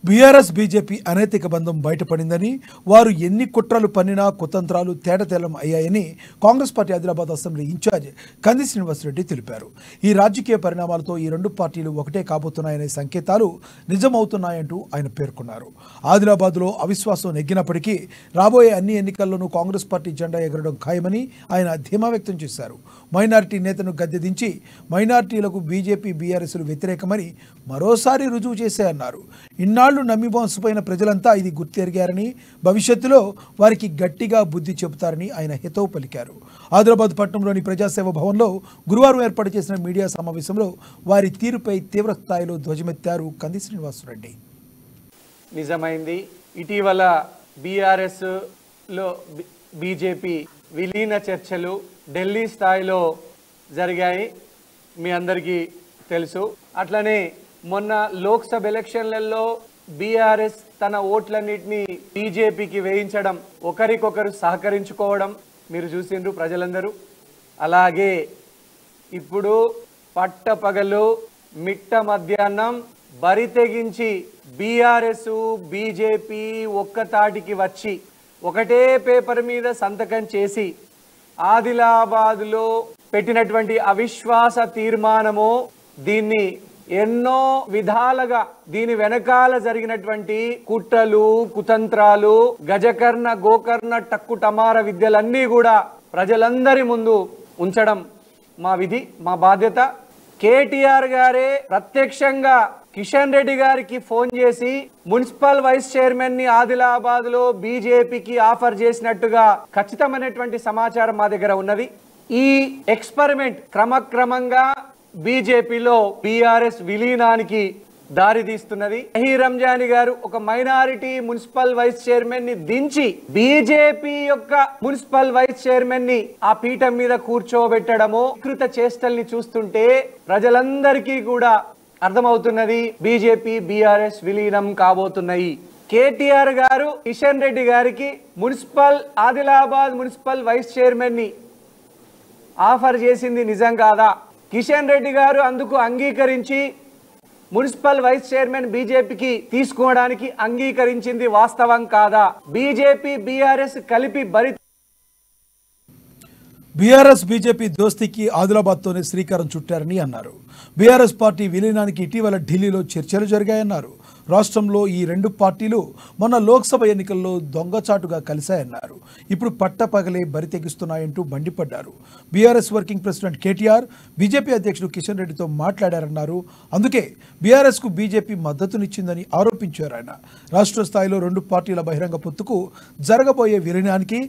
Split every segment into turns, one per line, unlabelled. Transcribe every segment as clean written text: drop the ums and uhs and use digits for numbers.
BRS BJP అనైతిక బంధం బయటపడిందని, వారు ఎన్ని కుట్రలు పన్నినా కుతంత్రాలు తేటతెల్లం అయ్యాయని Congress party Adilabad assembly in charge Kandi Srinivasa Reddy తెలిపారు. ఈ రాజకీయ పరిణామాలతో ఈ రెండు పార్టీలు ఒకటే కాబోతున్నాయనే సంకేతాలు నిజమవుతున్నాయంటూ ఆయన పేర్కొన్నారు. ఆదిలాబాద్లో అవిశ్వాసం నెగ్గినప్పటికీ రాబోయే అన్ని ఎన్నికల్లోనూ కాంగ్రెస్ పార్టీ జెండా ఎగరడం ఖాయమని ఆయన ధీమా వ్యక్తం చేశారు. మైనారిటీ నేతను గద్దెదించి మైనారిటీలకు బీజేపీ బీఆర్ఎస్లు వ్యతిరేకమని మరోసారి రుజువు చేశాయన్నారు. ఇన్నాళ్లు నమ్మి మోసపోయిన ప్రజలంతా ఇది గుర్తెరిగారని, భవిష్యత్తులో వారికి గట్టిగా బుద్ధి చెబుతారని ఆయన హితవు పలికారు. ఆదిలాబాద్ పట్టణంలోని ప్రజాసేవ భవన్లో గురువారం ఏర్పాటు చేసిన మీడియా సమావేశంలో వారి తీరుపై తీవ్ర స్థాయిలో ధ్వజమెత్తారు కంది శ్రీనివాసరెడ్డి.
నిజమైంది. ఇటీవల బీఆర్ఎస్ లో బీజేపీ విలీన చర్చలు ఢిల్లీ స్థాయిలో జరిగాయి, మీ అందరికీ తెలుసు. అట్లనే మొన్న లోక్సభ ఎలక్షన్లలో బీఆర్ఎస్ తన ఓట్లన్నిటినీ బీజేపీకి వేయించడం, ఒకరికొకరు సహకరించుకోవడం మీరు చూసిండ్రు ప్రజలందరూ. అలాగే ఇప్పుడు పట్టపగలు మిట్ట మధ్యాహ్నం బరి తెగించి బీఆర్ఎస్ బీజేపీ ఒక్కతాటికి వచ్చి ఒకటే పేపర్ మీద సంతకం చేసి ఆదిలాబాద్లో పెట్టినటువంటి అవిశ్వాస తీర్మానము, దీన్ని ఎన్నో విధాలుగా దీని వెనకాల జరిగినటువంటి కుట్రలు కుతంత్రాలు గజకర్ణ గోకర్ణ టక్కు టమార విద్యలన్నీ కూడా ప్రజలందరి ముందు ఉంచడం మా విధి, మా బాధ్యత. కేటీఆర్ గారే ప్రత్యక్షంగా కిషన్ రెడ్డి గారికి ఫోన్ చేసి మున్సిపల్ వైస్ చైర్మన్ ని ఆదిలాబాద్ లో బీజేపీకి ఆఫర్ చేసినట్టుగా ఖచ్చితమైనటువంటి సమాచారం మా దగ్గర ఉన్నది. ఈ ఎక్స్పెరిమెంట్ క్రమక్రమంగా బీజేపీలో బీఆర్ఎస్ విలీనానికి దారి తీస్తున్నది. రంజాని గారు ఒక మైనారిటీ మున్సిపల్ వైస్ చైర్మన్ ని దించి బీజేపీ యొక్క మున్సిపల్ వైస్ చైర్మన్ ని ఆ పీఠం మీద కూర్చోబెట్టడము, వికృత చేష్టల్ని చూస్తుంటే ప్రజలందరికీ కూడా అర్థమవుతున్నది బీజేపీ బీఆర్ఎస్ విలీనం కాబోతున్నాయి. కేటీఆర్ గారు కిషన్ రెడ్డి గారికి ఆదిలాబాద్ మున్సిపల్ వైస్ చైర్మన్ ని ఆఫర్ చేసింది నిజం కాదా? కిషన్ రెడ్డి గారు అందుకు అంగీకరించి మున్సిపల్ వైస్ చైర్మన్ బీజేపీకి తీసుకోవడానికి అంగీకరించింది వాస్తవం కాదా? బీజేపీ బీఆర్ఎస్ కలిపి
బీఆర్ఎస్ బీజేపీ దోస్తీకి ఆదిలాబాద్తోనే శ్రీకారం చుట్టారని అన్నారు. బీఆర్ఎస్ పార్టీ విలీనానికి ఇటీవల ఢిల్లీలో చర్చలు జరిగాయన్నారు. రాష్ట్రంలో ఈ రెండు పార్టీలు మొన్న లోక్సభ ఎన్నికల్లో దొంగచాటుగా కలిశాయన్నారు. ఇప్పుడు పట్టపగలే బరి తెగిస్తున్నాయంటూ మండిపడ్డారు. BRS working president KTR BJP అధ్యక్షుడు కిషన్ రెడ్డితో మాట్లాడారన్నారు. అందుకే బీఆర్ఎస్కు బీజేపీ మద్దతునిచ్చిందని ఆరోపించారు ఆయన. రాష్ట్ర స్థాయిలో రెండు పార్టీల బహిరంగ పొత్తుకు జరగబోయే విలీనానికి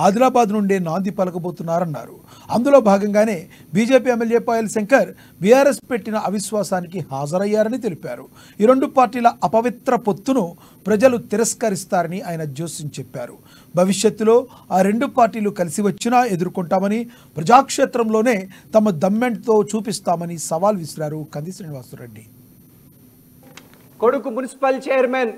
ఆదిలాబాద్ నుండే నాంది పలకబోతున్నారన్నారు. అందులో భాగంగానే BJP MLA Payal Shankar BRS పెట్టిన అవిశ్వాసానికి హాజరయ్యారని తెలిపారు. ఈ రెండు పార్టీల అపవిత్ర పొత్తును ప్రజలు తిరస్కరిస్తారని ఆయన జోస్యం చెప్పారు. భవిష్యత్తులో ఆ రెండు పార్టీలు కలిసి వచ్చినా ఎదుర్కొంటామని, ప్రజాక్షేత్రంలోనే తమ దమ్మెంట్తో చూపిస్తామని సవాల్ విసిరారు కంది శ్రీనివాసరెడ్డి.
కొడుకు మున్సిపల్ చైర్మన్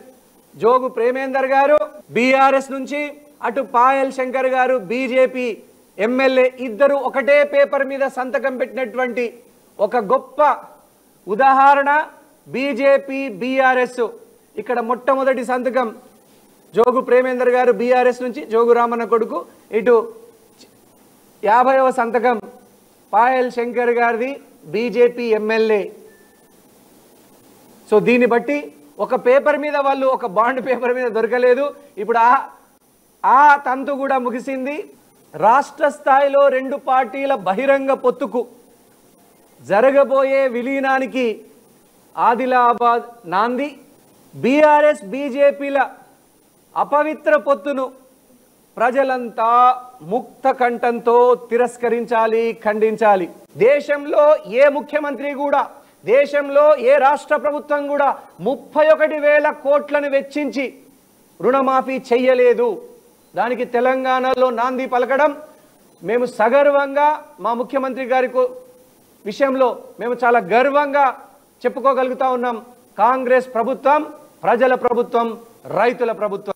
జోగు ప్రేమేందర్ గారు బీఆర్ఎస్ నుంచి, అటు పాయల్ శంకర్ గారు బీజేపీ ఎమ్మెల్యే, ఇద్దరు ఒకటే పేపర్ మీద సంతకం పెట్టినటువంటి ఒక గొప్ప ఉదాహరణ బీజేపీ బీఆర్ఎస్. ఇక్కడ మొట్టమొదటి సంతకం జోగు ప్రేమేందర్ గారు బీఆర్ఎస్ నుంచి, జోగు రామన్న కొడుకు. ఇటు 50వ సంతకం పాయల్ శంకర్ గారిది బీజేపీ ఎమ్మెల్యే. సో దీన్ని బట్టి ఒక పేపర్ మీద వాళ్ళు ఒక బాండ్ పేపర్ మీద దొరకలేదు. ఇప్పుడు ఆ తంతు కూడా ముగిసింది. రాష్ట్ర స్థాయిలో రెండు పార్టీల బహిరంగ పొత్తుకు జరగబోయే విలీనానికి ఆదిలాబాద్ నాంది. బీఆర్ఎస్ బీజేపీల అపవిత్ర పొత్తును ప్రజలంతా ముక్త కంఠంతో తిరస్కరించాలి, ఖండించాలి. దేశంలో ఏ ముఖ్యమంత్రి కూడా, దేశంలో ఏ రాష్ట్ర ప్రభుత్వం కూడా 31,000 కోట్లను వెచ్చించి రుణమాఫీ చెయ్యలేదు. దానికి తెలంగాణలో నాంది పలకడం మేము సగర్వంగా, మా ముఖ్యమంత్రి గారి విషయంలో మేము చాలా గర్వంగా చెప్పుకోగలుగుతా ఉన్నాం. కాంగ్రెస్ ప్రభుత్వం ప్రజల ప్రభుత్వం, రైతుల ప్రభుత్వం.